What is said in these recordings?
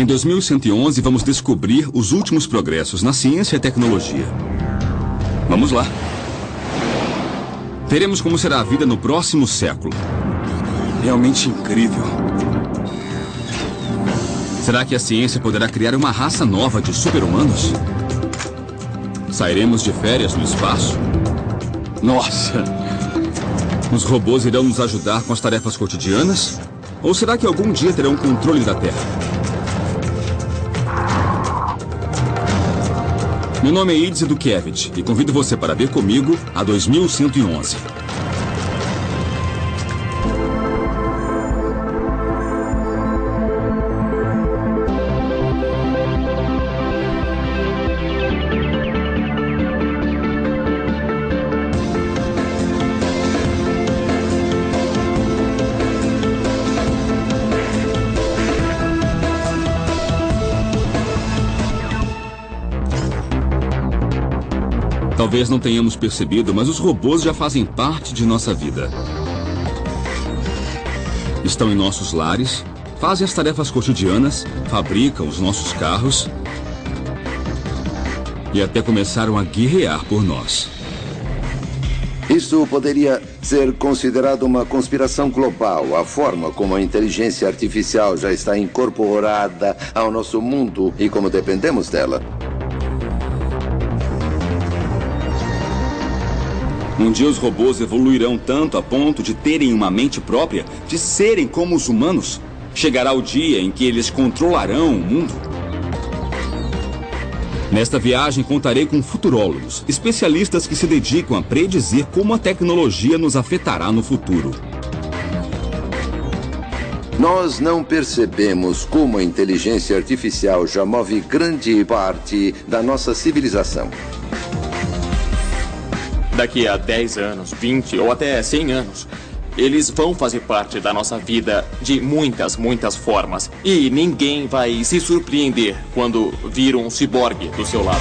2111, vamos descobrir os últimos progressos na ciência e tecnologia. Vamos lá. Veremos como será a vida no próximo século. Realmente incrível. Será que a ciência poderá criar uma raça nova de super-humanos? Sairemos de férias no espaço? Nossa! Os robôs irão nos ajudar com as tarefas cotidianas? Ou será que algum dia terão controle da Terra? Meu nome é Idze Dukevich e convido você para ver comigo a 2111. Talvez não tenhamos percebido, mas os robôs já fazem parte de nossa vida. Estão em nossos lares, fazem as tarefas cotidianas, fabricam os nossos carros e até começaram a guerrear por nós. Isso poderia ser considerado uma conspiração global, a forma como a inteligência artificial já está incorporada ao nosso mundo e como dependemos dela. Um dia os robôs evoluirão tanto a ponto de terem uma mente própria, de serem como os humanos. Chegará o dia em que eles controlarão o mundo. Nesta viagem contarei com futurólogos, especialistas que se dedicam a predizer como a tecnologia nos afetará no futuro. Nós não percebemos como a inteligência artificial já move grande parte da nossa civilização. Daqui a 10 anos, 20 ou até 100 anos, eles vão fazer parte da nossa vida de muitas, muitas formas. E ninguém vai se surpreender quando vir um ciborgue do seu lado.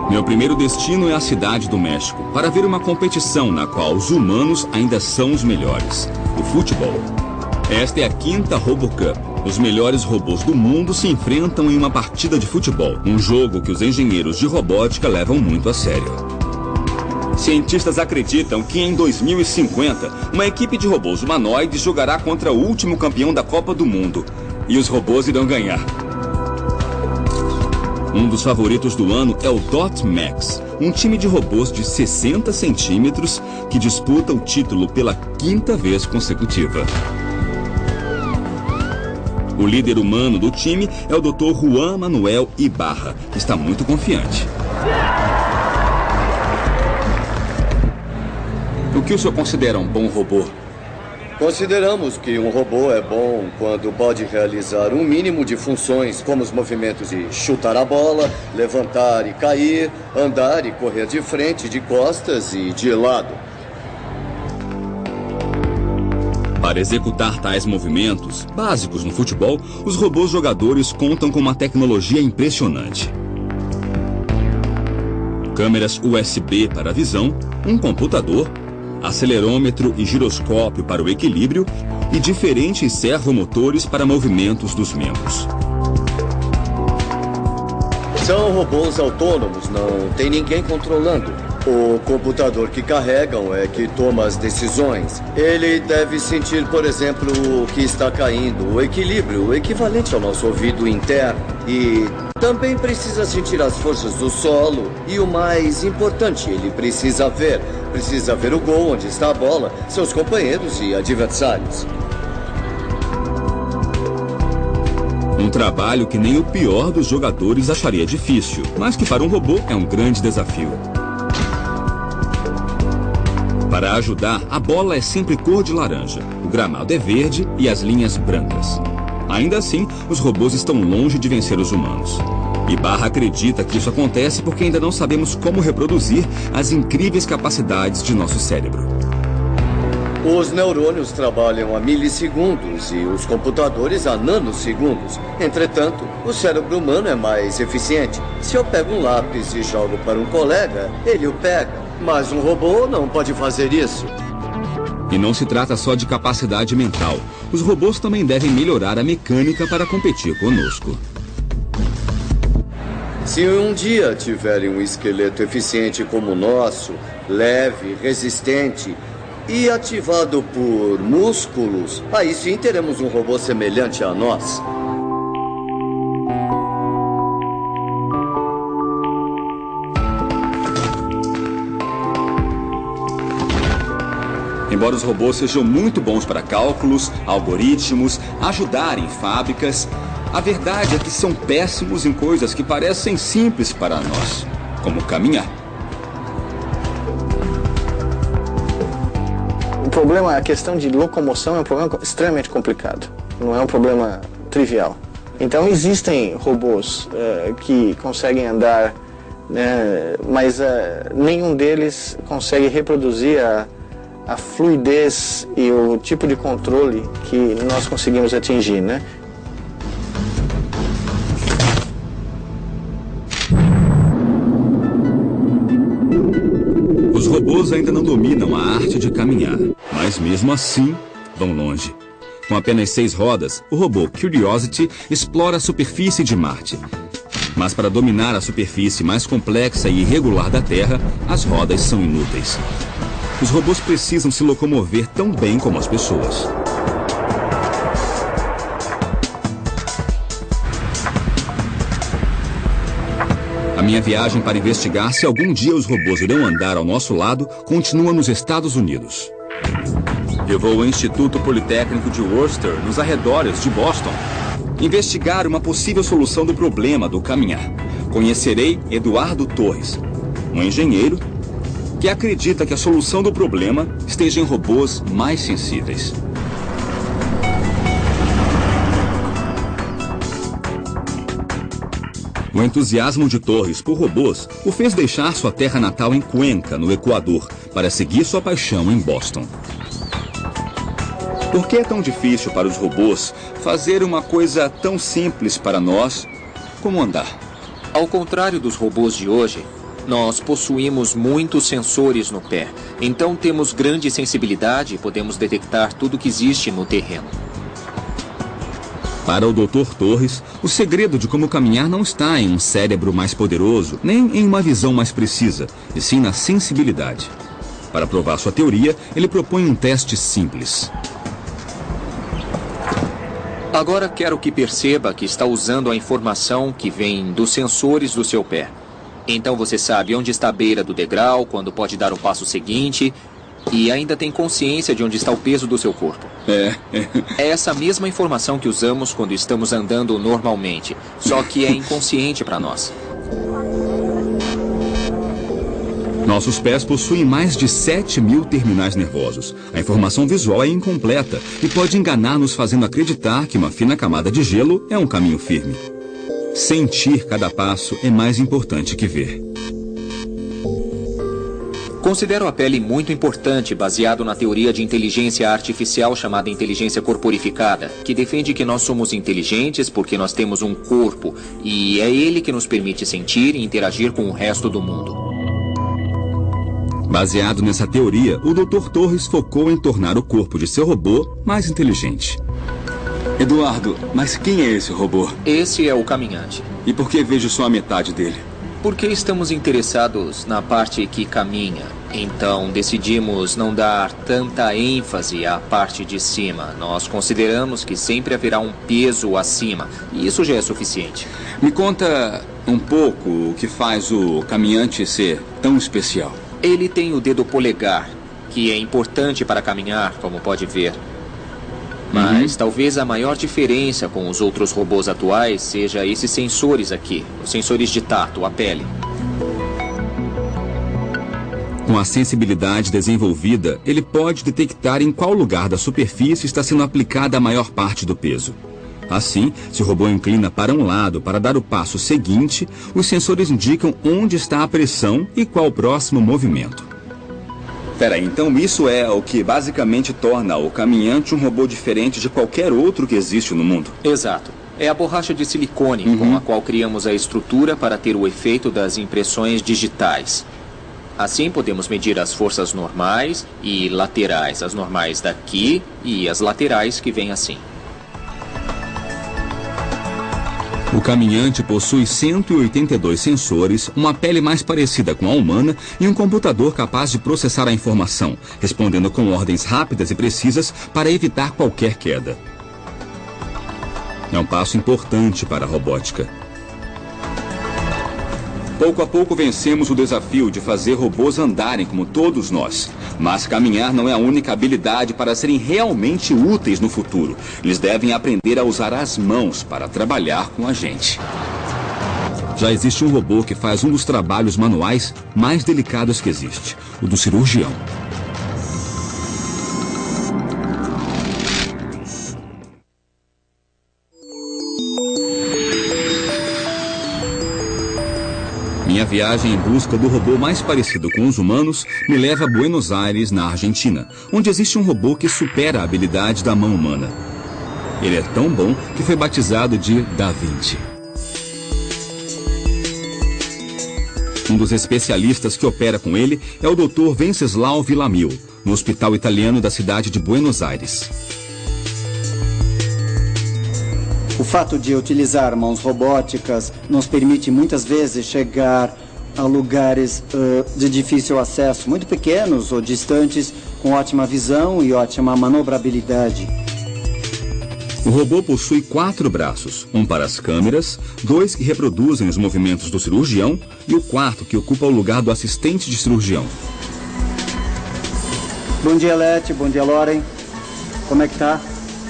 Meu primeiro destino é a cidade do México, para ver uma competição na qual os humanos ainda são os melhores, o futebol. Esta é a 5ª RoboCup. Os melhores robôs do mundo se enfrentam em uma partida de futebol, um jogo que os engenheiros de robótica levam muito a sério. Cientistas acreditam que em 2050, uma equipe de robôs humanoides jogará contra o último campeão da Copa do Mundo, e os robôs irão ganhar. Um dos favoritos do ano é o Dot Max, um time de robôs de 60 centímetros que disputa o título pela 5ª vez consecutiva. O líder humano do time é o Dr. Juan Manuel Ibarra, que está muito confiante. O que o senhor considera um bom robô? Consideramos que um robô é bom quando pode realizar um mínimo de funções, como os movimentos de chutar a bola, levantar e cair, andar e correr de frente, de costas e de lado. Para executar tais movimentos, básicos no futebol, os robôs jogadores contam com uma tecnologia impressionante. Câmeras USB para a visão, um computador, acelerômetro e giroscópio para o equilíbrio e diferentes servomotores para movimentos dos membros. São robôs autônomos, não tem ninguém controlando. O computador que carregam é que toma as decisões. Ele deve sentir, por exemplo, o que está caindo, o equilíbrio, o equivalente ao nosso ouvido interno. E também precisa sentir as forças do solo. E o mais importante, ele precisa ver o gol, onde está a bola, seus companheiros e adversários. Um trabalho que nem o pior dos jogadores acharia difícil, mas que para um robô é um grande desafio. Para ajudar, a bola é sempre cor de laranja, o gramado é verde e as linhas brancas. Ainda assim, os robôs estão longe de vencer os humanos. Ibarra acredita que isso acontece porque ainda não sabemos como reproduzir as incríveis capacidades de nosso cérebro. Os neurônios trabalham a milissegundos e os computadores a nanosegundos. Entretanto, o cérebro humano é mais eficiente. Se eu pego um lápis e jogo para um colega, ele o pega. Mas um robô não pode fazer isso. E não se trata só de capacidade mental. Os robôs também devem melhorar a mecânica para competir conosco. Se um dia tiverem um esqueleto eficiente como o nosso, leve, resistente e ativado por músculos, aí sim teremos um robô semelhante a nós. Embora os robôs sejam muito bons para cálculos, algoritmos, ajudar em fábricas, a verdade é que são péssimos em coisas que parecem simples para nós, como caminhar. O problema, a questão de locomoção é um problema extremamente complicado. Não é um problema trivial. Então existem robôs que conseguem andar, mas nenhum deles consegue reproduzir a fluidez e o tipo de controle que nós conseguimos atingir, né? Os robôs ainda não dominam a arte de caminhar, mas mesmo assim vão longe. Com apenas 6 rodas, o robô Curiosity explora a superfície de Marte. Mas para dominar a superfície mais complexa e irregular da Terra, as rodas são inúteis. Os robôs precisam se locomover tão bem como as pessoas. A minha viagem para investigar se algum dia os robôs irão andar ao nosso lado continua nos Estados Unidos. Eu vou ao Instituto Politécnico de Worcester, nos arredores de Boston, investigar uma possível solução do problema do caminhar. Conhecerei Eduardo Torres, um engenheiro que acredita que a solução do problema esteja em robôs mais sensíveis. O entusiasmo de Torres por robôs o fez deixar sua terra natal em Cuenca, no Equador, para seguir sua paixão em Boston. Por que é tão difícil para os robôs fazer uma coisa tão simples para nós como andar? Ao contrário dos robôs de hoje, nós possuímos muitos sensores no pé. Então temos grande sensibilidade e podemos detectar tudo que existe no terreno. Para o Dr. Torres, o segredo de como caminhar não está em um cérebro mais poderoso, nem em uma visão mais precisa, e sim na sensibilidade. Para provar sua teoria, ele propõe um teste simples. Agora quero que perceba que está usando a informação que vem dos sensores do seu pé. Então você sabe onde está a beira do degrau, quando pode dar o passo seguinte, e ainda tem consciência de onde está o peso do seu corpo. É essa mesma informação que usamos quando estamos andando normalmente, só que é inconsciente para nós. Nossos pés possuem mais de 7.000 terminais nervosos. A informação visual é incompleta e pode enganar-nos fazendo acreditar que uma fina camada de gelo é um caminho firme. Sentir cada passo é mais importante que ver. Considero a pele muito importante, baseado na teoria de inteligência artificial chamada inteligência corporificada, que defende que nós somos inteligentes porque nós temos um corpo, e é ele que nos permite sentir e interagir com o resto do mundo. Baseado nessa teoria, o Dr. Torres focou em tornar o corpo de seu robô mais inteligente. Eduardo, mas quem é esse robô? Esse é o caminhante. E por que vejo só a metade dele? Porque estamos interessados na parte que caminha. Então decidimos não dar tanta ênfase à parte de cima. Nós consideramos que sempre haverá um peso acima. E isso já é suficiente. Me conta um pouco o que faz o caminhante ser tão especial. Ele tem o dedo polegar, que é importante para caminhar, como pode ver. Mas talvez a maior diferença com os outros robôs atuais seja esses sensores aqui, os sensores de tato, a pele. Com a sensibilidade desenvolvida, ele pode detectar em qual lugar da superfície está sendo aplicada a maior parte do peso. Assim, se o robô inclina para um lado para dar o passo seguinte, os sensores indicam onde está a pressão e qual o próximo movimento. Peraí, então isso é o que basicamente torna o caminhante um robô diferente de qualquer outro que existe no mundo? Exato. É a borracha de silicone com a qual criamos a estrutura para ter o efeito das impressões digitais. Assim podemos medir as forças normais e laterais, as normais daqui e as laterais que vêm assim. O caminhante possui 182 sensores, uma pele mais parecida com a humana e um computador capaz de processar a informação, respondendo com ordens rápidas e precisas para evitar qualquer queda. É um passo importante para a robótica. Pouco a pouco vencemos o desafio de fazer robôs andarem como todos nós. Mas caminhar não é a única habilidade para serem realmente úteis no futuro. Eles devem aprender a usar as mãos para trabalhar com a gente. Já existe um robô que faz um dos trabalhos manuais mais delicados que existe, o do cirurgião. Minha viagem em busca do robô mais parecido com os humanos me leva a Buenos Aires, na Argentina, onde existe um robô que supera a habilidade da mão humana. Ele é tão bom que foi batizado de Da Vinci. Um dos especialistas que opera com ele é o Dr. Venceslau Villamil, no hospital italiano da cidade de Buenos Aires. O fato de utilizar mãos robóticas nos permite muitas vezes chegar a lugares de difícil acesso, muito pequenos ou distantes, com ótima visão e ótima manobrabilidade. O robô possui 4 braços, um para as câmeras, 2 que reproduzem os movimentos do cirurgião e o 4º que ocupa o lugar do assistente de cirurgião. Bom dia, Leti. Bom dia, Loren. Como é que tá?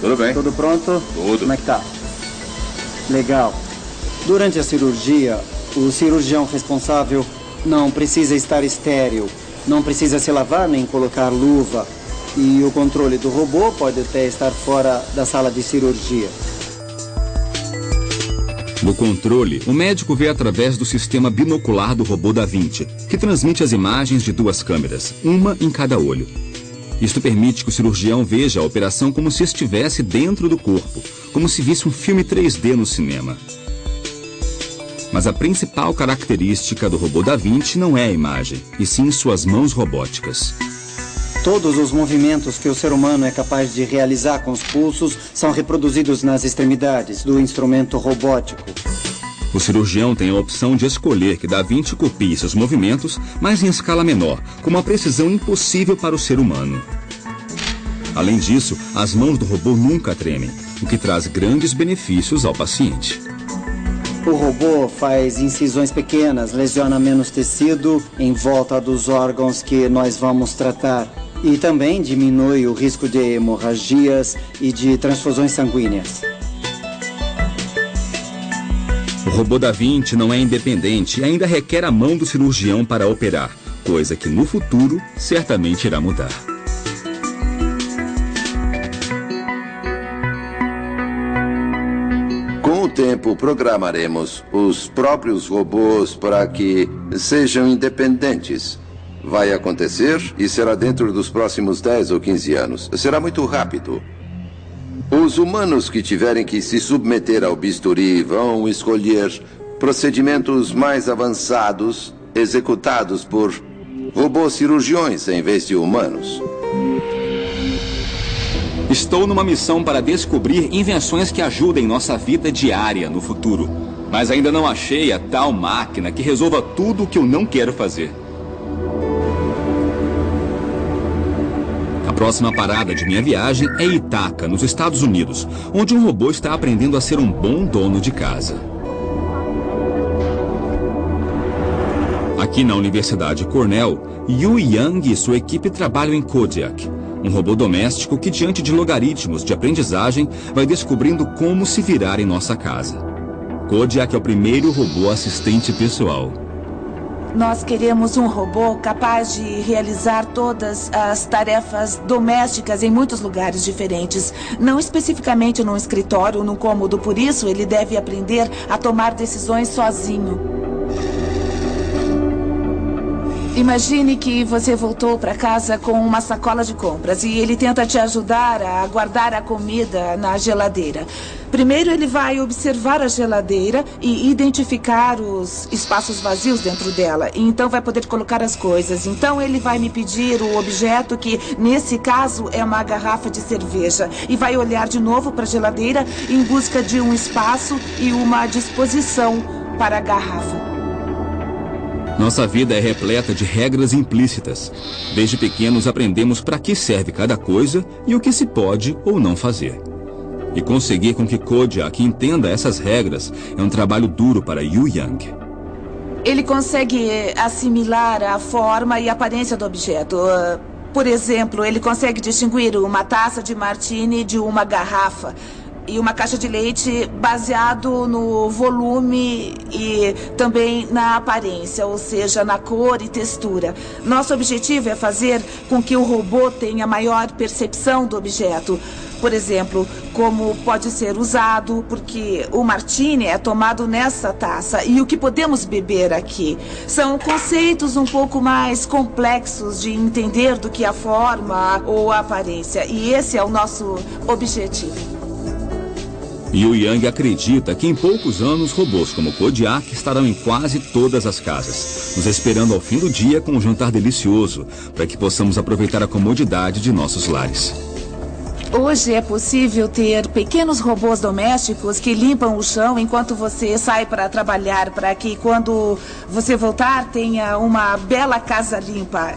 Tudo bem. Tudo pronto? Tudo. Como é que tá? Legal. Durante a cirurgia, o cirurgião responsável não precisa estar estéril, não precisa se lavar nem colocar luva. E o controle do robô pode até estar fora da sala de cirurgia. No controle, o médico vê através do sistema binocular do robô Da Vinci, que transmite as imagens de 2 câmeras, uma em cada olho. Isto permite que o cirurgião veja a operação como se estivesse dentro do corpo, como se visse um filme 3D no cinema. Mas a principal característica do robô Da Vinci não é a imagem, e sim suas mãos robóticas. Todos os movimentos que o ser humano é capaz de realizar com os pulsos são reproduzidos nas extremidades do instrumento robótico. O cirurgião tem a opção de escolher que Da Vinci copie seus movimentos, mas em escala menor, com uma precisão impossível para o ser humano. Além disso, as mãos do robô nunca tremem, o que traz grandes benefícios ao paciente. O robô faz incisões pequenas, lesiona menos tecido em volta dos órgãos que nós vamos tratar e também diminui o risco de hemorragias e de transfusões sanguíneas. O robô Da Vinci não é independente e ainda requer a mão do cirurgião para operar, coisa que no futuro certamente irá mudar. Com o tempo, programaremos os próprios robôs para que sejam independentes. Vai acontecer e será dentro dos próximos 10 ou 15 anos. Será muito rápido. Os humanos que tiverem que se submeter ao bisturi vão escolher procedimentos mais avançados executados por robôs cirurgiões em vez de humanos. Estou numa missão para descobrir invenções que ajudem nossa vida diária no futuro. Mas ainda não achei a tal máquina que resolva tudo o que eu não quero fazer. A próxima parada de minha viagem é Itaca, nos Estados Unidos, onde um robô está aprendendo a ser um bom dono de casa. Aqui na Universidade Cornell, Yu Yang e sua equipe trabalham em Kodiak, um robô doméstico que, diante de logaritmos de aprendizagem, vai descobrindo como se virar em nossa casa. Kodiak é o primeiro robô assistente pessoal. Nós queremos um robô capaz de realizar todas as tarefas domésticas em muitos lugares diferentes. Não especificamente num escritório ou num cômodo, por isso ele deve aprender a tomar decisões sozinho. Imagine que você voltou para casa com uma sacola de compras e ele tenta te ajudar a guardar a comida na geladeira. Primeiro ele vai observar a geladeira e identificar os espaços vazios dentro dela. E então vai poder colocar as coisas. Então ele vai me pedir o objeto que, nesse caso, é uma garrafa de cerveja. E vai olhar de novo para a geladeira em busca de um espaço e uma disposição para a garrafa. Nossa vida é repleta de regras implícitas. Desde pequenos aprendemos para que serve cada coisa e o que se pode ou não fazer. E conseguir com que Kodiak entenda essas regras é um trabalho duro para Yu Yang. Ele consegue assimilar a forma e a aparência do objeto. Por exemplo, ele consegue distinguir uma taça de martini de uma garrafa. E uma caixa de leite baseado no volume e também na aparência, ou seja, na cor e textura. Nosso objetivo é fazer com que o robô tenha maior percepção do objeto. Por exemplo, como pode ser usado, porque o martini é tomado nessa taça e o que podemos beber aqui. São conceitos um pouco mais complexos de entender do que a forma ou a aparência. E esse é o nosso objetivo. Yu Yang acredita que em poucos anos robôs como Kodiak estarão em quase todas as casas, nos esperando ao fim do dia com um jantar delicioso, para que possamos aproveitar a comodidade de nossos lares. Hoje é possível ter pequenos robôs domésticos que limpam o chão enquanto você sai para trabalhar, para que quando você voltar tenha uma bela casa limpa.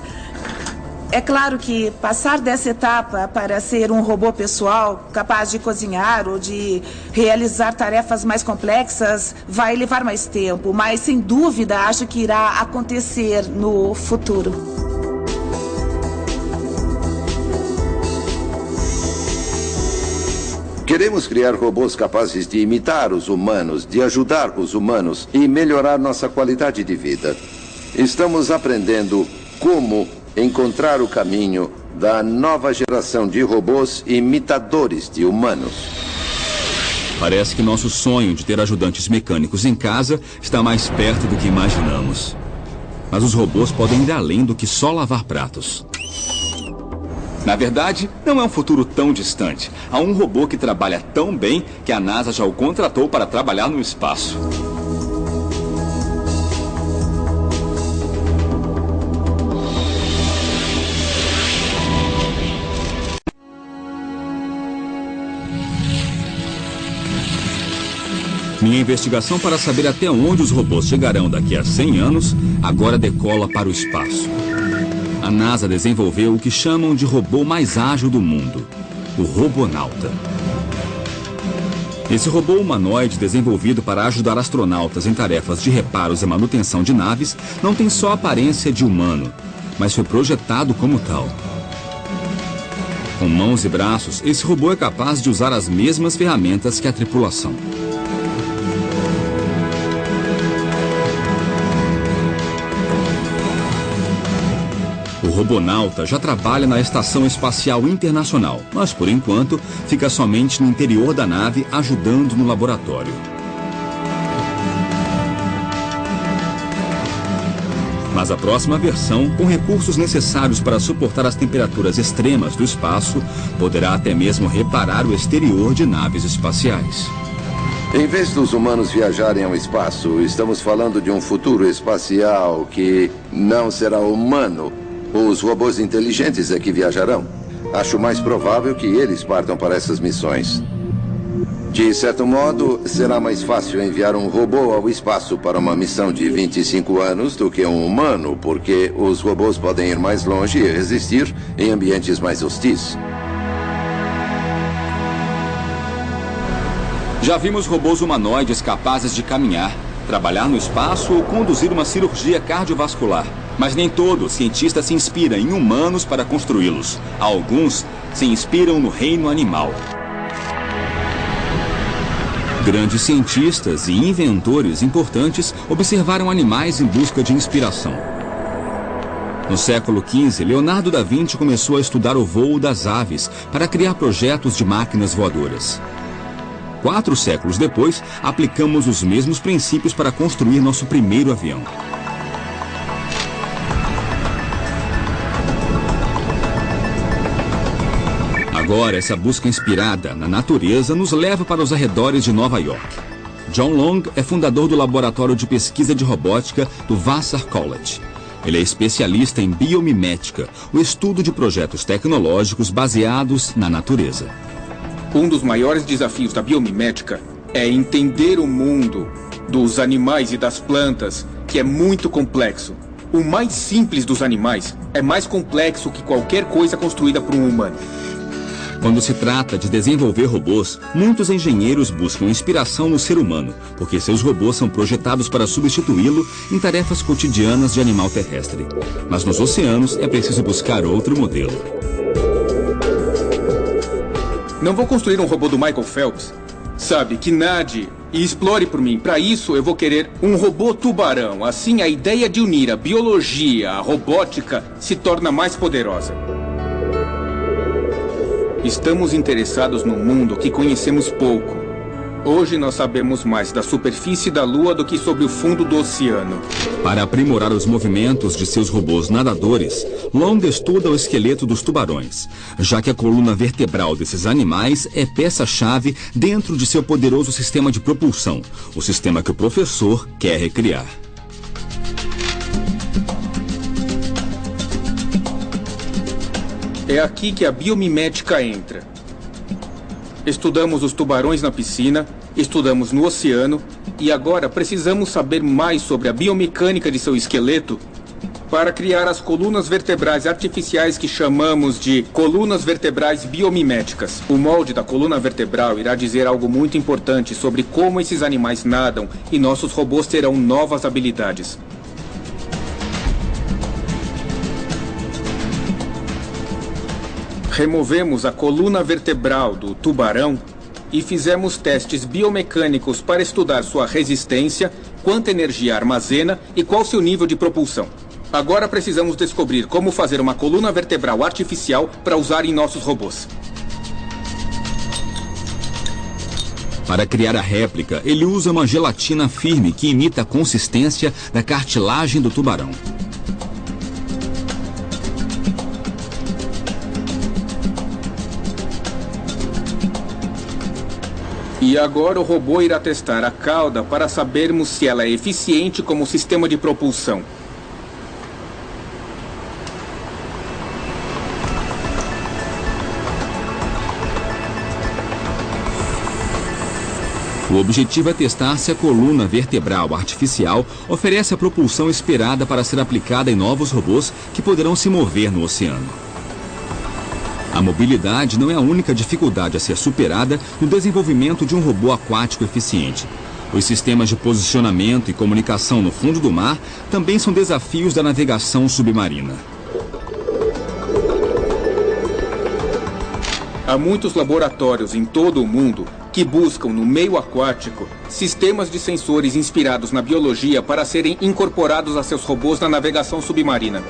É claro que passar dessa etapa para ser um robô pessoal, capaz de cozinhar ou de realizar tarefas mais complexas, vai levar mais tempo, mas sem dúvida acho que irá acontecer no futuro. Queremos criar robôs capazes de imitar os humanos, de ajudar os humanos e melhorar nossa qualidade de vida. Estamos aprendendo como encontrar o caminho da nova geração de robôs imitadores de humanos. Parece que nosso sonho de ter ajudantes mecânicos em casa está mais perto do que imaginamos. Mas os robôs podem ir além do que só lavar pratos. Na verdade, não é um futuro tão distante. Há um robô que trabalha tão bem que a NASA já o contratou para trabalhar no espaço. Minha investigação para saber até onde os robôs chegarão daqui a 100 anos agora decola para o espaço. A NASA desenvolveu o que chamam de robô mais ágil do mundo, o Robonauta. Esse robô humanoide desenvolvido para ajudar astronautas em tarefas de reparos e manutenção de naves não tem só a aparência de humano, mas foi projetado como tal. Com mãos e braços, esse robô é capaz de usar as mesmas ferramentas que a tripulação. O Robonauta já trabalha na Estação Espacial Internacional, mas por enquanto fica somente no interior da nave ajudando no laboratório. Mas a próxima versão, com recursos necessários para suportar as temperaturas extremas do espaço, poderá até mesmo reparar o exterior de naves espaciais. Em vez dos humanos viajarem ao espaço, estamos falando de um futuro espacial que não será humano. Os robôs inteligentes é que viajarão. Acho mais provável que eles partam para essas missões. De certo modo, será mais fácil enviar um robô ao espaço para uma missão de 25 anos do que um humano, porque os robôs podem ir mais longe e resistir em ambientes mais hostis. Já vimos robôs humanoides capazes de caminhar, trabalhar no espaço ou conduzir uma cirurgia cardiovascular. Mas nem todo cientista se inspira em humanos para construí-los. Alguns se inspiram no reino animal. Grandes cientistas e inventores importantes observaram animais em busca de inspiração. No século XV, Leonardo da Vinci começou a estudar o voo das aves para criar projetos de máquinas voadoras. 4 séculos depois, aplicamos os mesmos princípios para construir nosso primeiro avião. Agora, essa busca inspirada na natureza nos leva para os arredores de Nova York. John Long é fundador do Laboratório de Pesquisa de Robótica do Vassar College. Ele é especialista em biomimética, o estudo de projetos tecnológicos baseados na natureza. Um dos maiores desafios da biomimética é entender o mundo dos animais e das plantas, que é muito complexo. O mais simples dos animais é mais complexo que qualquer coisa construída por um humano. Quando se trata de desenvolver robôs, muitos engenheiros buscam inspiração no ser humano, porque seus robôs são projetados para substituí-lo em tarefas cotidianas de animal terrestre. Mas nos oceanos é preciso buscar outro modelo. Não vou construir um robô do Michael Phelps. Sabe, que nade e explore por mim. Para isso, eu vou querer um robô tubarão. Assim, a ideia de unir a biologia à robótica se torna mais poderosa. Estamos interessados num mundo que conhecemos pouco. Hoje nós sabemos mais da superfície da Lua do que sobre o fundo do oceano. Para aprimorar os movimentos de seus robôs nadadores, Long estuda o esqueleto dos tubarões, já que a coluna vertebral desses animais é peça-chave dentro de seu poderoso sistema de propulsão, o sistema que o professor quer recriar. É aqui que a biomimética entra. Estudamos os tubarões na piscina, estudamos no oceano e agora precisamos saber mais sobre a biomecânica de seu esqueleto para criar as colunas vertebrais artificiais que chamamos de colunas vertebrais biomiméticas. O molde da coluna vertebral irá dizer algo muito importante sobre como esses animais nadam e nossos robôs terão novas habilidades. Removemos a coluna vertebral do tubarão e fizemos testes biomecânicos para estudar sua resistência, quanta energia armazena e qual seu nível de propulsão. Agora precisamos descobrir como fazer uma coluna vertebral artificial para usar em nossos robôs. Para criar a réplica, ele usa uma gelatina firme que imita a consistência da cartilagem do tubarão. E agora o robô irá testar a cauda para sabermos se ela é eficiente como sistema de propulsão. O objetivo é testar se a coluna vertebral artificial oferece a propulsão esperada para ser aplicada em novos robôs que poderão se mover no oceano. A mobilidade não é a única dificuldade a ser superada no desenvolvimento de um robô aquático eficiente. Os sistemas de posicionamento e comunicação no fundo do mar também são desafios da navegação submarina. Há muitos laboratórios em todo o mundo que buscam no meio aquático sistemas de sensores inspirados na biologia para serem incorporados a seus robôs na navegação submarina.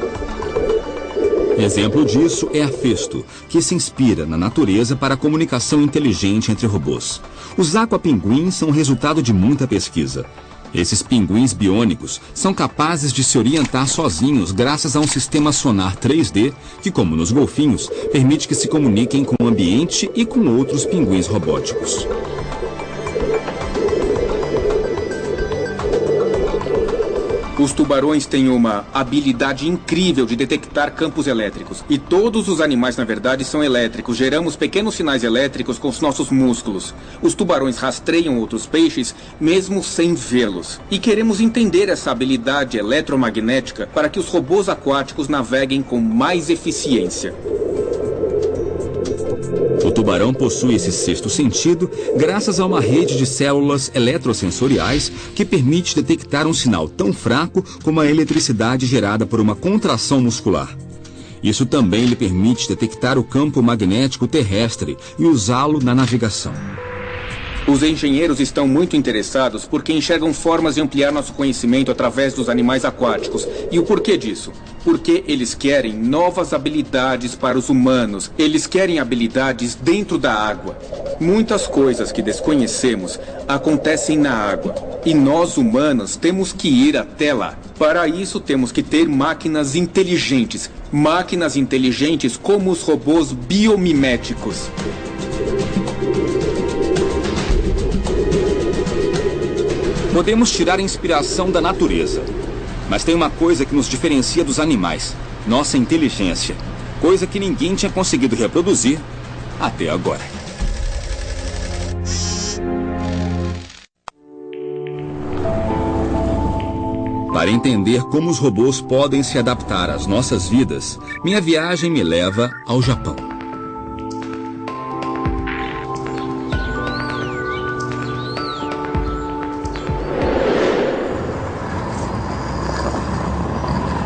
Exemplo disso é a Festo, que se inspira na natureza para a comunicação inteligente entre robôs. Os aquapinguins são resultado de muita pesquisa. Esses pinguins biônicos são capazes de se orientar sozinhos graças a um sistema sonar 3D que, como nos golfinhos, permite que se comuniquem com o ambiente e com outros pinguins robóticos. Os tubarões têm uma habilidade incrível de detectar campos elétricos. E todos os animais, na verdade, são elétricos. Geramos pequenos sinais elétricos com os nossos músculos. Os tubarões rastreiam outros peixes, mesmo sem vê-los. E queremos entender essa habilidade eletromagnética para que os robôs aquáticos naveguem com mais eficiência. O tubarão possui esse sexto sentido graças a uma rede de células eletrosensoriais que permite detectar um sinal tão fraco como a eletricidade gerada por uma contração muscular. Isso também lhe permite detectar o campo magnético terrestre e usá-lo na navegação. Os engenheiros estão muito interessados porque enxergam formas de ampliar nosso conhecimento através dos animais aquáticos. E o porquê disso? Porque eles querem novas habilidades para os humanos. Eles querem habilidades dentro da água. Muitas coisas que desconhecemos acontecem na água. E nós, humanos, temos que ir até lá. Para isso, temos que ter máquinas inteligentes. Máquinas inteligentes como os robôs biomiméticos. Podemos tirar inspiração da natureza. Mas tem uma coisa que nos diferencia dos animais: nossa inteligência. Coisa que ninguém tinha conseguido reproduzir até agora. Para entender como os robôs podem se adaptar às nossas vidas, minha viagem me leva ao Japão.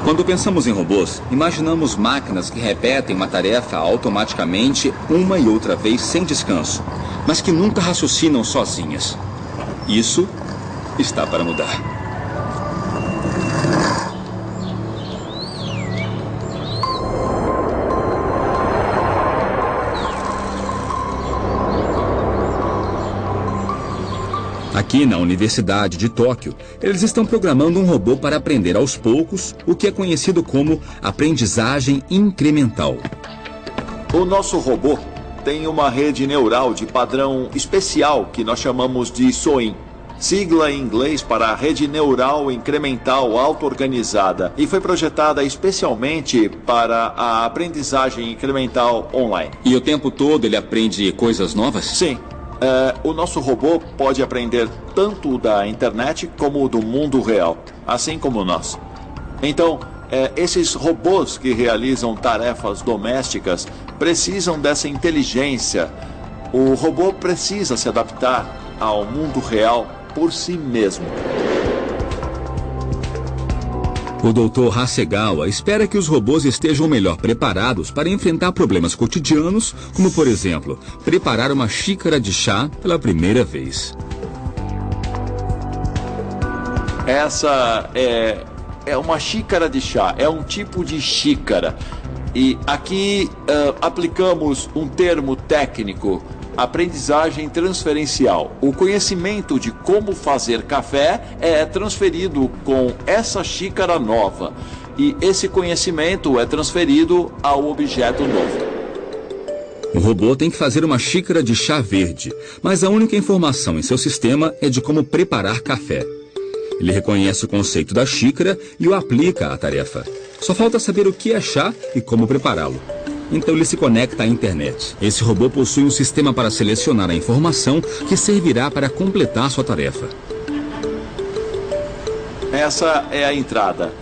Quando pensamos em robôs, imaginamos máquinas que repetem uma tarefa automaticamente uma e outra vez sem descanso, mas que nunca raciocinam sozinhas. Isso está para mudar. Aqui na Universidade de Tóquio, eles estão programando um robô para aprender aos poucos o que é conhecido como aprendizagem incremental. O nosso robô tem uma rede neural de padrão especial que nós chamamos de SOIN, sigla em inglês para Rede Neural Incremental Auto-Organizada, e foi projetada especialmente para a aprendizagem incremental online. E o tempo todo ele aprende coisas novas? Sim. O nosso robô pode aprender tanto da internet como do mundo real, assim como nós. Então, esses robôs que realizam tarefas domésticas precisam dessa inteligência. O robô precisa se adaptar ao mundo real por si mesmo. O Dr. Hasegawa espera que os robôs estejam melhor preparados para enfrentar problemas cotidianos, como, por exemplo, preparar uma xícara de chá pela primeira vez. Essa é uma xícara de chá, é um tipo de xícara. E aqui aplicamos um termo técnico: aprendizagem transferencial. O conhecimento de como fazer café é transferido com essa xícara nova. E esse conhecimento é transferido ao objeto novo. O robô tem que fazer uma xícara de chá verde, mas a única informação em seu sistema é de como preparar café. Ele reconhece o conceito da xícara e o aplica à tarefa. Só falta saber o que é chá e como prepará-lo. Então ele se conecta à internet. Esse robô possui um sistema para selecionar a informação que servirá para completar sua tarefa. Essa é a entrada.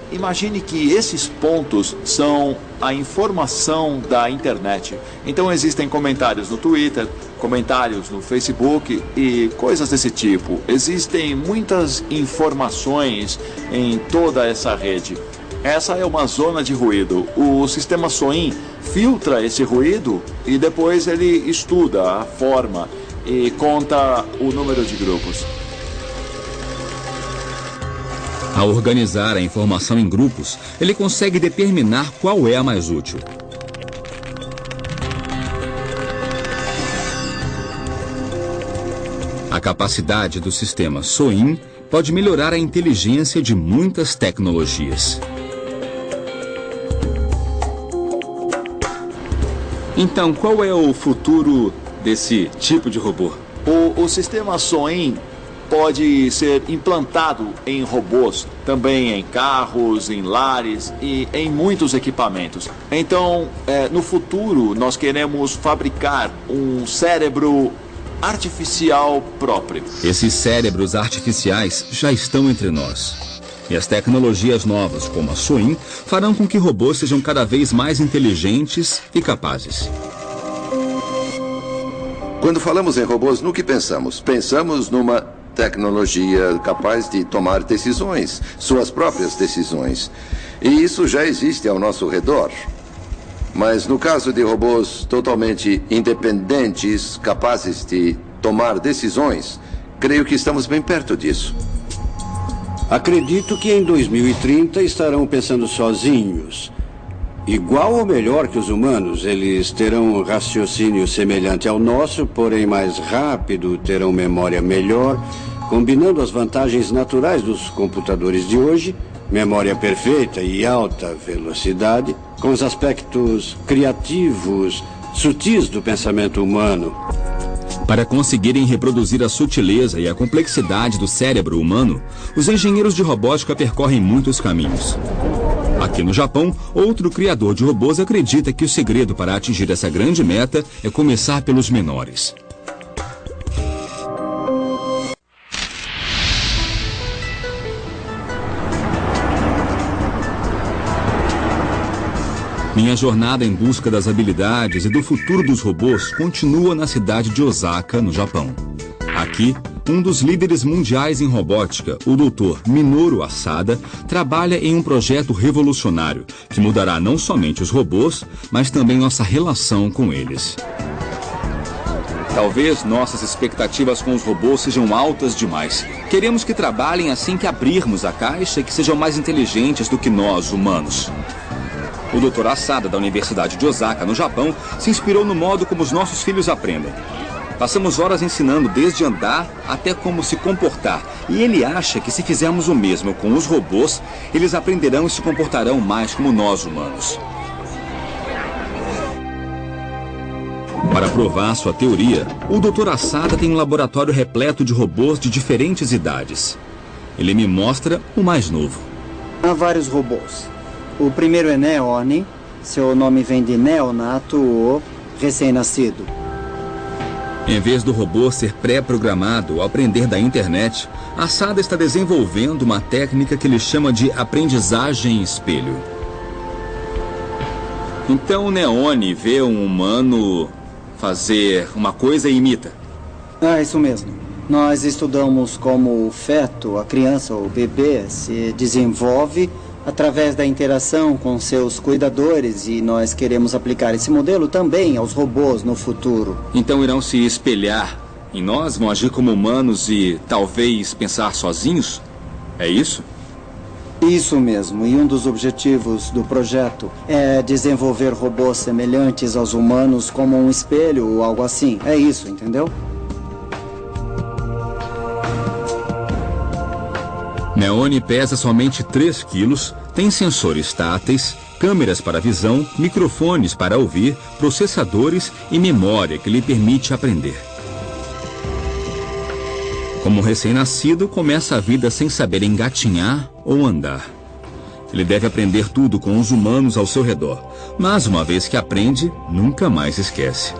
Imagine que esses pontos são a informação da internet. Então existem comentários no Twitter, comentários no Facebook e coisas desse tipo. Existem muitas informações em toda essa rede. Essa é uma zona de ruído. O sistema SOIN filtra esse ruído e depois ele estuda a forma e conta o número de grupos. Ao organizar a informação em grupos, ele consegue determinar qual é a mais útil. A capacidade do sistema SOIN pode melhorar a inteligência de muitas tecnologias. Então, qual é o futuro desse tipo de robô? O sistema SOIN pode ser implantado em robôs, também em carros, em lares e em muitos equipamentos. Então, no futuro, nós queremos fabricar um cérebro artificial próprio. Esses cérebros artificiais já estão entre nós. E as tecnologias novas, como a SOIN, farão com que robôs sejam cada vez mais inteligentes e capazes. Quando falamos em robôs, no que pensamos? Pensamos numa tecnologia capaz de tomar decisões, suas próprias decisões. E isso já existe ao nosso redor. Mas no caso de robôs totalmente independentes, capazes de tomar decisões, creio que estamos bem perto disso. Acredito que em 2030 estarão pensando sozinhos. Igual ou melhor que os humanos, eles terão um raciocínio semelhante ao nosso, porém mais rápido, terão memória melhor, combinando as vantagens naturais dos computadores de hoje, memória perfeita e alta velocidade, com os aspectos criativos, sutis do pensamento humano. Para conseguirem reproduzir a sutileza e a complexidade do cérebro humano, os engenheiros de robótica percorrem muitos caminhos. Aqui no Japão, outro criador de robôs acredita que o segredo para atingir essa grande meta é começar pelos menores. Minha jornada em busca das habilidades e do futuro dos robôs continua na cidade de Osaka, no Japão. Aqui, um dos líderes mundiais em robótica, o Dr. Minoru Asada, trabalha em um projeto revolucionário que mudará não somente os robôs, mas também nossa relação com eles. Talvez nossas expectativas com os robôs sejam altas demais. Queremos que trabalhem assim que abrirmos a caixa e que sejam mais inteligentes do que nós, humanos. O Dr. Asada, da Universidade de Osaka, no Japão, se inspirou no modo como os nossos filhos aprendem. Passamos horas ensinando desde andar até como se comportar. E ele acha que se fizermos o mesmo com os robôs, eles aprenderão e se comportarão mais como nós, humanos. Para provar sua teoria, o Dr. Asada tem um laboratório repleto de robôs de diferentes idades. Ele me mostra o mais novo. Há vários robôs. O primeiro é Neone. Seu nome vem de neonato ou recém-nascido. Em vez do robô ser pré-programado ao aprender da internet, Asada está desenvolvendo uma técnica que ele chama de aprendizagem espelho. Então o Neone vê um humano fazer uma coisa e imita. Ah, isso mesmo. Nós estudamos como o feto, a criança ou o bebê, se desenvolve através da interação com seus cuidadores, e nós queremos aplicar esse modelo também aos robôs no futuro. Então irão se espelhar em nós, vão agir como humanos e talvez pensar sozinhos? É isso? Isso mesmo, e um dos objetivos do projeto é desenvolver robôs semelhantes aos humanos como um espelho ou algo assim. É isso, entendeu? Neone pesa somente 3 quilos, tem sensores táteis, câmeras para visão, microfones para ouvir, processadores e memória que lhe permite aprender. Como recém-nascido, começa a vida sem saber engatinhar ou andar. Ele deve aprender tudo com os humanos ao seu redor, mas uma vez que aprende, nunca mais esquece.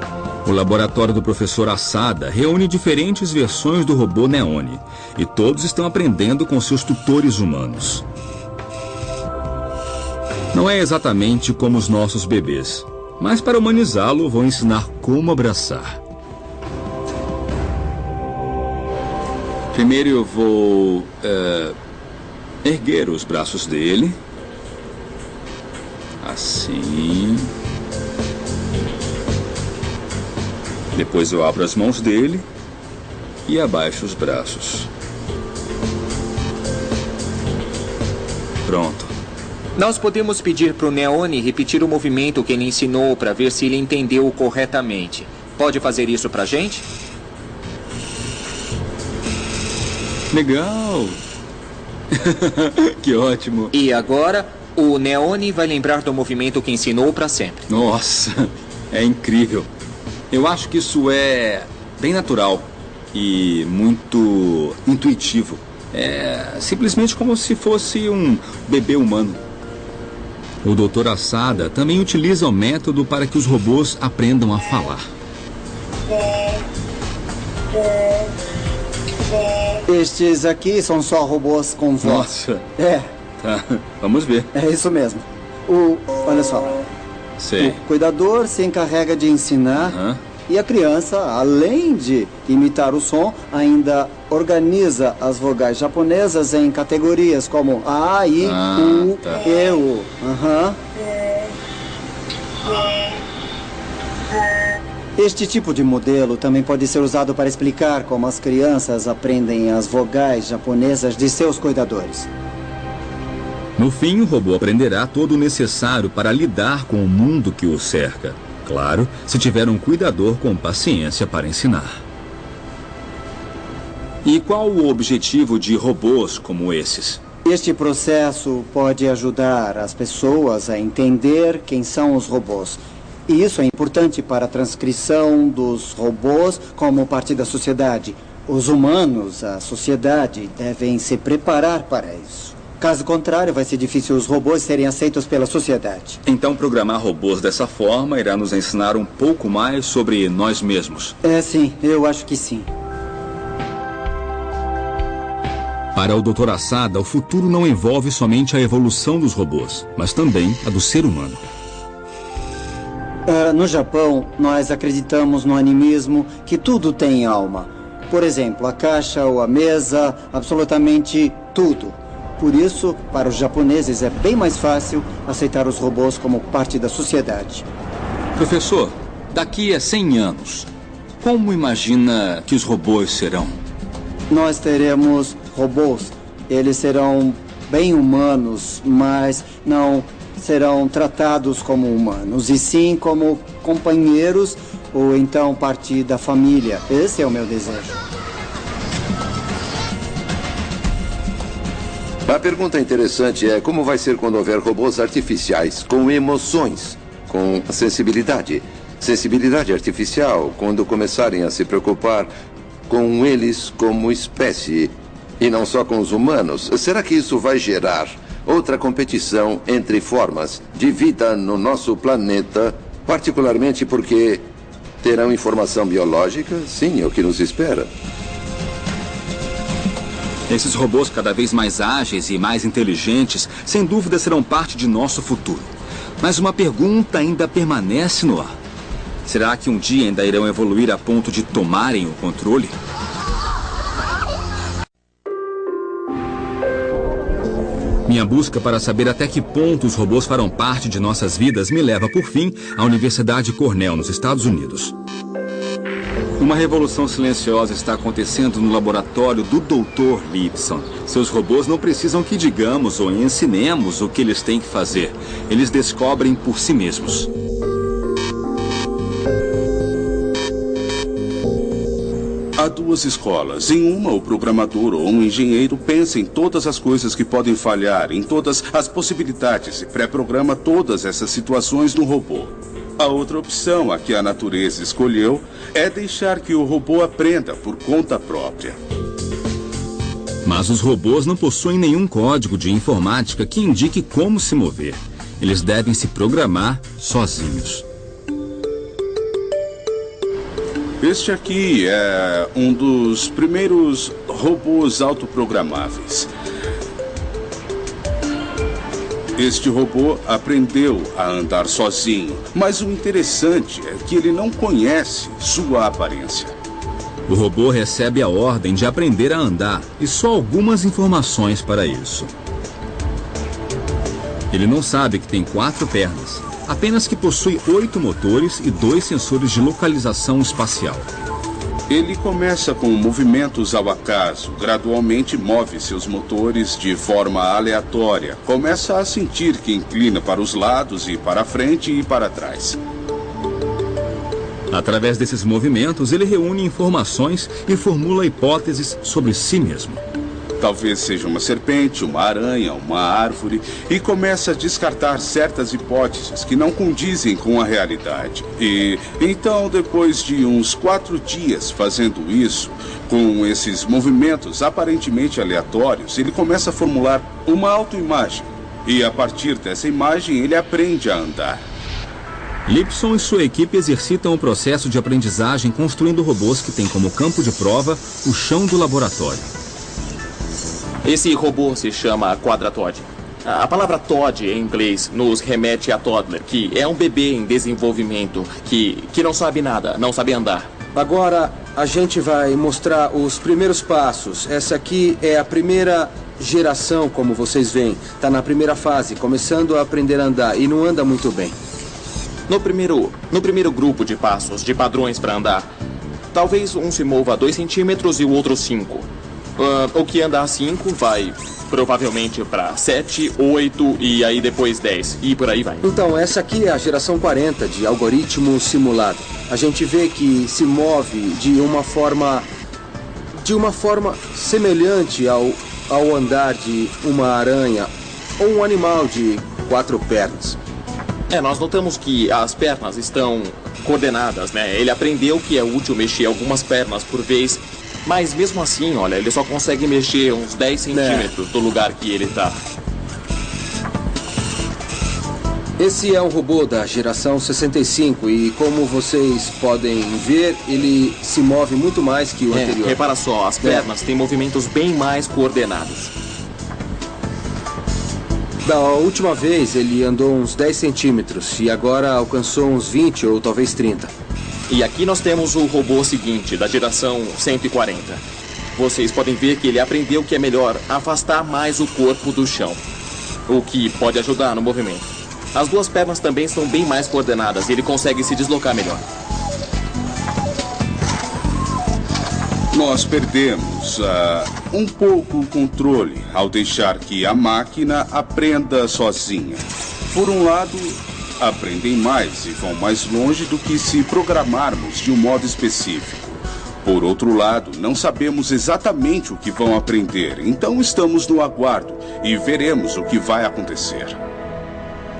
O laboratório do professor Asada reúne diferentes versões do robô Neone, e todos estão aprendendo com seus tutores humanos. Não é exatamente como os nossos bebês, mas para humanizá-lo, vou ensinar como abraçar. Primeiro eu vou erguer os braços dele. Assim. Depois eu abro as mãos dele e abaixo os braços. Pronto. Nós podemos pedir para o Neone repetir o movimento que ele ensinou para ver se ele entendeu corretamente. Pode fazer isso para a gente? Legal! Que ótimo! E agora, o Neone vai lembrar do movimento que ensinou para sempre. Nossa, é incrível. Eu acho que isso é bem natural e muito intuitivo. É simplesmente como se fosse um bebê humano. O Dr. Asada também utiliza o método para que os robôs aprendam a falar. Estes aqui são só robôs com voz. Nossa. É. Tá, vamos ver. É isso mesmo. Olha só. Sei. O cuidador se encarrega de ensinar e a criança, além de imitar o som, ainda organiza as vogais japonesas em categorias como A, I, U, tá. E, U. Este tipo de modelo também pode ser usado para explicar como as crianças aprendem as vogais japonesas de seus cuidadores. No fim, o robô aprenderá todo o necessário para lidar com o mundo que o cerca. Claro, se tiver um cuidador com paciência para ensinar. E qual o objetivo de robôs como esses? Este processo pode ajudar as pessoas a entender quem são os robôs. E isso é importante para a transcrição dos robôs como parte da sociedade. Os humanos, a sociedade, devem se preparar para isso. Caso contrário, vai ser difícil os robôs serem aceitos pela sociedade. Então, programar robôs dessa forma irá nos ensinar um pouco mais sobre nós mesmos. Sim, eu acho que sim. Para o Dr. Asada, o futuro não envolve somente a evolução dos robôs, mas também a do ser humano. No Japão, nós acreditamos no animismo que tudo tem alma. Por exemplo, a caixa ou a mesa, absolutamente tudo. Por isso, para os japoneses é bem mais fácil aceitar os robôs como parte da sociedade. Professor, daqui a 100 anos, como imagina que os robôs serão? Nós teremos robôs. Eles serão bem humanos, mas não serão tratados como humanos, e sim como companheiros ou então parte da família. Esse é o meu desejo. A pergunta interessante é como vai ser quando houver robôs artificiais com emoções, com sensibilidade. Sensibilidade artificial, quando começarem a se preocupar com eles como espécie e não só com os humanos. Será que isso vai gerar outra competição entre formas de vida no nosso planeta, particularmente porque terão informação biológica? Sim, é o que nos espera. Esses robôs cada vez mais ágeis e mais inteligentes, sem dúvida serão parte de nosso futuro. Mas uma pergunta ainda permanece no ar. Será que um dia ainda irão evoluir a ponto de tomarem o controle? Minha busca para saber até que ponto os robôs farão parte de nossas vidas me leva, por fim, à Universidade Cornell, nos Estados Unidos. Uma revolução silenciosa está acontecendo no laboratório do Dr. Lipson. Seus robôs não precisam que digamos ou ensinemos o que eles têm que fazer. Eles descobrem por si mesmos. Há duas escolas. Em uma, o programador ou um engenheiro pensa em todas as coisas que podem falhar, em todas as possibilidades e pré-programa todas essas situações no robô. A outra opção, a que a natureza escolheu, é deixar que o robô aprenda por conta própria. Mas os robôs não possuem nenhum código de informática que indique como se mover. Eles devem se programar sozinhos. Este aqui é um dos primeiros robôs autoprogramáveis. Este robô aprendeu a andar sozinho, mas o interessante é que ele não conhece sua aparência. O robô recebe a ordem de aprender a andar e só algumas informações para isso. Ele não sabe que tem 4 pernas, apenas que possui 8 motores e 2 sensores de localização espacial. Ele começa com movimentos ao acaso, gradualmente move seus motores de forma aleatória, começa a sentir que inclina para os lados e para frente e para trás. Através desses movimentos, ele reúne informações e formula hipóteses sobre si mesmo. Talvez seja uma serpente, uma aranha, uma árvore, e começa a descartar certas hipóteses que não condizem com a realidade. E então, depois de uns 4 dias fazendo isso, com esses movimentos aparentemente aleatórios, ele começa a formular uma autoimagem. E a partir dessa imagem, ele aprende a andar. Lipson e sua equipe exercitam o processo de aprendizagem construindo robôs que têm como campo de prova o chão do laboratório. Esse robô se chama Quadratod. A palavra Todd em inglês nos remete a toddler, que é um bebê em desenvolvimento, que não sabe nada, não sabe andar. Agora a gente vai mostrar os primeiros passos. Essa aqui é a primeira geração, como vocês veem. Está na primeira fase, começando a aprender a andar e não anda muito bem. No primeiro grupo de passos, de padrões para andar, talvez um se mova 2 centímetros e o outro 5. O que anda a 5 vai provavelmente para 7, 8 e aí depois 10 e por aí vai. Então, essa aqui é a geração 40 de algoritmo simulado. A gente vê que se move de uma forma semelhante ao andar de uma aranha ou um animal de 4 pernas. Nós notamos que as pernas estão coordenadas, né? Ele aprendeu que é útil mexer algumas pernas por vez, mas mesmo assim, olha, ele só consegue mexer uns 10 centímetros do lugar que ele tá. Esse é um robô da geração 65 e, como vocês podem ver, ele se move muito mais que o anterior. Repara só, as pernas têm movimentos bem mais coordenados. Da última vez ele andou uns 10 centímetros e agora alcançou uns 20 ou talvez 30. E aqui nós temos o robô seguinte, da geração 140. Vocês podem ver que ele aprendeu que é melhor afastar mais o corpo do chão, o que pode ajudar no movimento. As duas pernas também são bem mais coordenadas e ele consegue se deslocar melhor. Nós perdemos um pouco o controle ao deixar que a máquina aprenda sozinha. Por um lado, aprendem mais e vão mais longe do que se programarmos de um modo específico. Por outro lado, não sabemos exatamente o que vão aprender, então estamos no aguardo e veremos o que vai acontecer.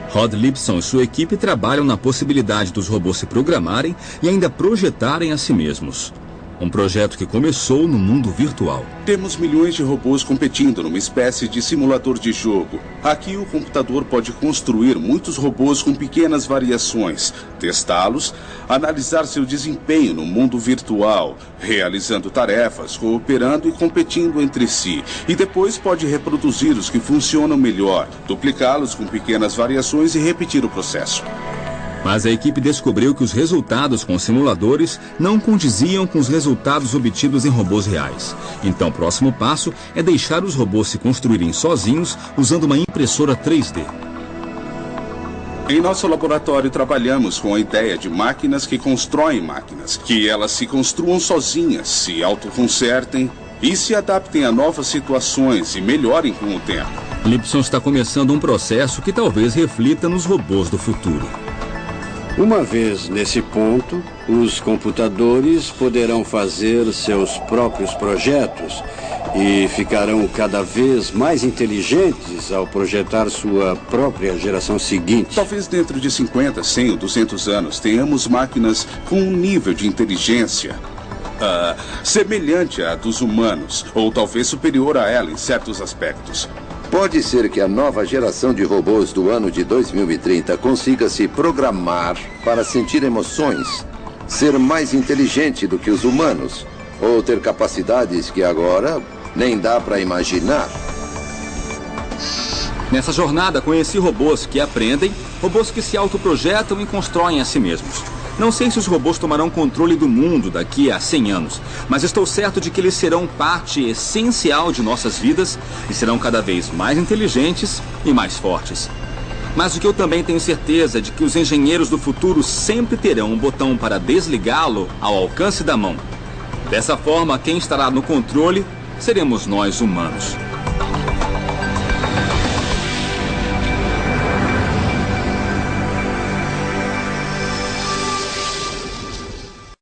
Rod Lipson e sua equipe trabalham na possibilidade dos robôs se programarem e ainda projetarem a si mesmos. Um projeto que começou no mundo virtual. Temos milhões de robôs competindo numa espécie de simulador de jogo. Aqui o computador pode construir muitos robôs com pequenas variações, testá-los, analisar seu desempenho no mundo virtual, realizando tarefas, cooperando e competindo entre si. E depois pode reproduzir os que funcionam melhor, duplicá-los com pequenas variações e repetir o processo. Mas a equipe descobriu que os resultados com simuladores não condiziam com os resultados obtidos em robôs reais. Então, o próximo passo é deixar os robôs se construírem sozinhos usando uma impressora 3D. Em nosso laboratório, trabalhamos com a ideia de máquinas que constroem máquinas, que elas se construam sozinhas, se autoconsertem e se adaptem a novas situações e melhorem com o tempo. Lipson está começando um processo que talvez reflita nos robôs do futuro. Uma vez nesse ponto, os computadores poderão fazer seus próprios projetos e ficarão cada vez mais inteligentes ao projetar sua própria geração seguinte. Talvez dentro de 50, 100 ou 200 anos tenhamos máquinas com um nível de inteligência semelhante à dos humanos, ou talvez superior a ela em certos aspectos. Pode ser que a nova geração de robôs do ano de 2030 consiga se programar para sentir emoções, ser mais inteligente do que os humanos, ou ter capacidades que agora nem dá para imaginar. Nessa jornada, conheci robôs que aprendem, robôs que se autoprojetam e constroem a si mesmos. Não sei se os robôs tomarão controle do mundo daqui a 100 anos, mas estou certo de que eles serão parte essencial de nossas vidas e serão cada vez mais inteligentes e mais fortes. Mas o que eu também tenho certeza é de que os engenheiros do futuro sempre terão um botão para desligá-lo ao alcance da mão. Dessa forma, quem estará no controle seremos nós humanos.